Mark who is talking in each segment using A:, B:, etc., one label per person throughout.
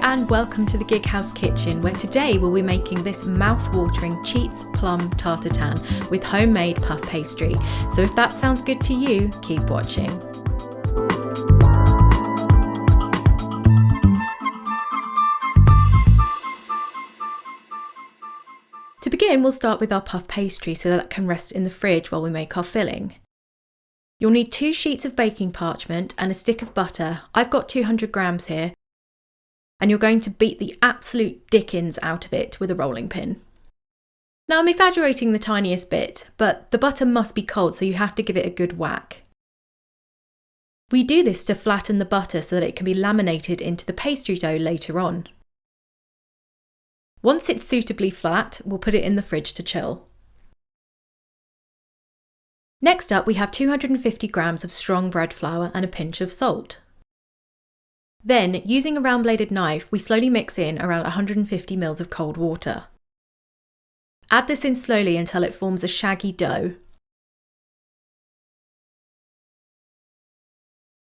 A: and welcome to the Gig House Kitchen, where today we'll be making this mouth-watering Cheats Plum Tartitan with homemade puff pastry. So if that sounds good to you, keep watching. To begin, we'll start with our puff pastry so that can rest in the fridge while we make our filling. You'll need 2 sheets of baking parchment and a stick of butter. I've got 200 grams here. And you're going to beat the absolute dickens out of it with a rolling pin. Now I'm exaggerating the tiniest bit, but the butter must be cold, so you have to give it a good whack. We do this to flatten the butter so that it can be laminated into the pastry dough later on. Once it's suitably flat, we'll put it in the fridge to chill. Next up, we have 250 grams of strong bread flour and a pinch of salt. Then, using a round-bladed knife, we slowly mix in around 150 ml of cold water. Add this in slowly until it forms a shaggy dough.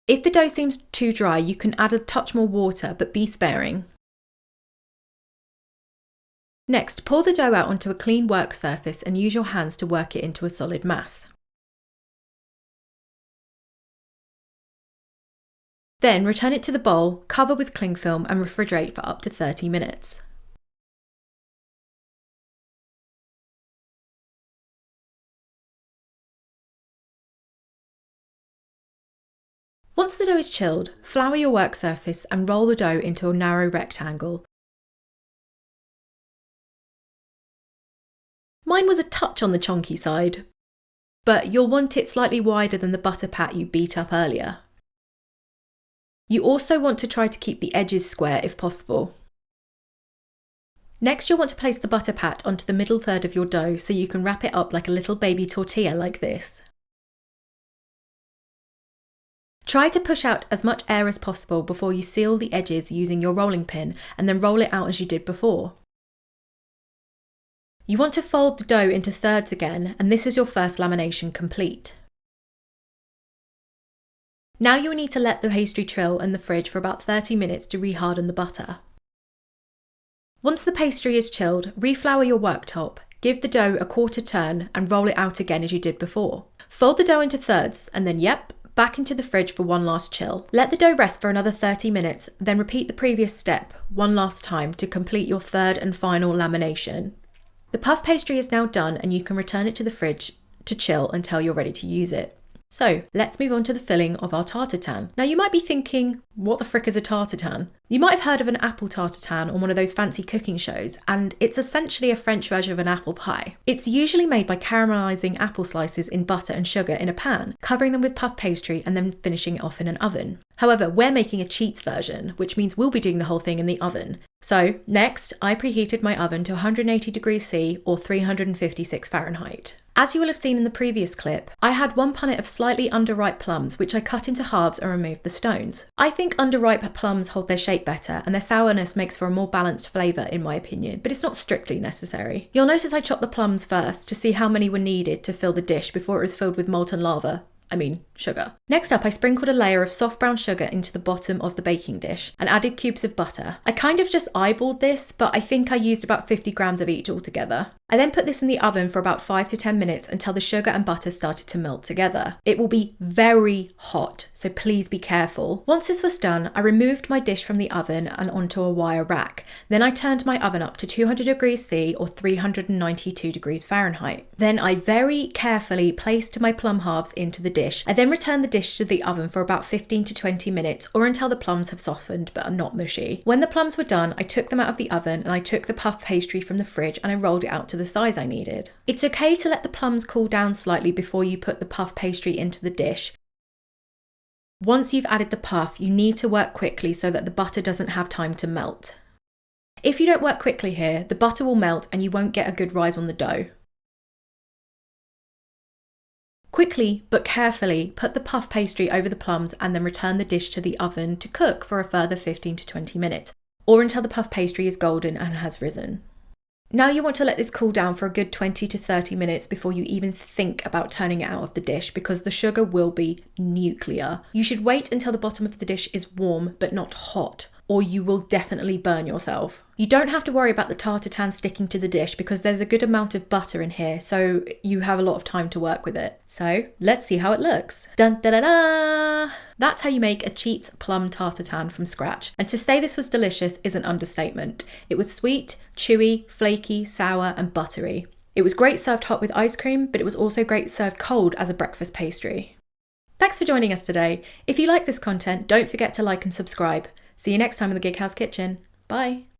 A: If the dough seems too dry, you can add a touch more water, but be sparing. Next, pour the dough out onto a clean work surface and use your hands to work it into a solid mass. Then return it to the bowl, cover with cling film and refrigerate for up to 30 minutes. Once the dough is chilled, flour your work surface and roll the dough into a narrow rectangle. Mine was a touch on the chonky side, but you'll want it slightly wider than the butter pat you beat up earlier. You also want to try to keep the edges square if possible. Next, you'll want to place the butter pat onto the middle third of your dough so you can wrap it up like a little baby tortilla like this. Try to push out as much air as possible before you seal the edges using your rolling pin and then roll it out as you did before. You want to fold the dough into thirds again, and this is your first lamination complete. Now you will need to let the pastry chill in the fridge for about 30 minutes to reharden the butter. Once the pastry is chilled, reflour your worktop, give the dough a quarter turn and roll it out again as you did before. Fold the dough into thirds and then back into the fridge for one last chill. Let the dough rest for another 30 minutes, then repeat the previous step one last time to complete your third and final lamination. The puff pastry is now done and you can return it to the fridge to chill until you're ready to use it. So let's move on to the filling of our tartitan. Now you might be thinking, what the frick is a tartitan? You might have heard of an apple tartitan on one of those fancy cooking shows, and it's essentially a French version of an apple pie. It's usually made by caramelizing apple slices in butter and sugar in a pan, covering them with puff pastry and then finishing it off in an oven. However, we're making a Cheats version, which means we'll be doing the whole thing in the oven. So next, I preheated my oven to 180 degrees C or 356 Fahrenheit. As you will have seen in the previous clip, I had 1 punnet of slightly underripe plums which I cut into halves and removed the stones. I think underripe plums hold their shape better and their sourness makes for a more balanced flavour in my opinion, but it's not strictly necessary. You'll notice I chopped the plums first to see how many were needed to fill the dish before it was filled with molten lava. Sugar. Next up, I sprinkled a layer of soft brown sugar into the bottom of the baking dish and added cubes of butter. I kind of just eyeballed this, but I think I used about 50 grams of each altogether. I then put this in the oven for about 5 to 10 minutes until the sugar and butter started to melt together. It will be very hot, so please be careful. Once this was done, I removed my dish from the oven and onto a wire rack. Then I turned my oven up to 200 degrees C or 392 degrees Fahrenheit. Then I very carefully placed my plum halves into the dish. I then returned the dish to the oven for about 15 to 20 minutes or until the plums have softened but are not mushy. When the plums were done, I took them out of the oven and I took the puff pastry from the fridge and I rolled it out to the size I needed. It's okay to let the plums cool down slightly before you put the puff pastry into the dish. Once you've added the puff, you need to work quickly so that the butter doesn't have time to melt. If you don't work quickly here, the butter will melt and you won't get a good rise on the dough. Quickly but carefully put the puff pastry over the plums and then return the dish to the oven to cook for a further 15 to 20 minutes, or until the puff pastry is golden and has risen. Now you want to let this cool down for a good 20 to 30 minutes before you even think about turning it out of the dish because the sugar will be nuclear. You should wait until the bottom of the dish is warm but not hot, or you will definitely burn yourself. You don't have to worry about the tartatan sticking to the dish because there's a good amount of butter in here, so you have a lot of time to work with it. So let's see how it looks. Dun da da da! That's how you make a cheat plum tartatan from scratch. And to say this was delicious is an understatement. It was sweet, chewy, flaky, sour, and buttery. It was great served hot with ice cream, but it was also great served cold as a breakfast pastry. Thanks for joining us today. If you like this content, don't forget to like and subscribe. See you next time in the Gig House Kitchen. Bye.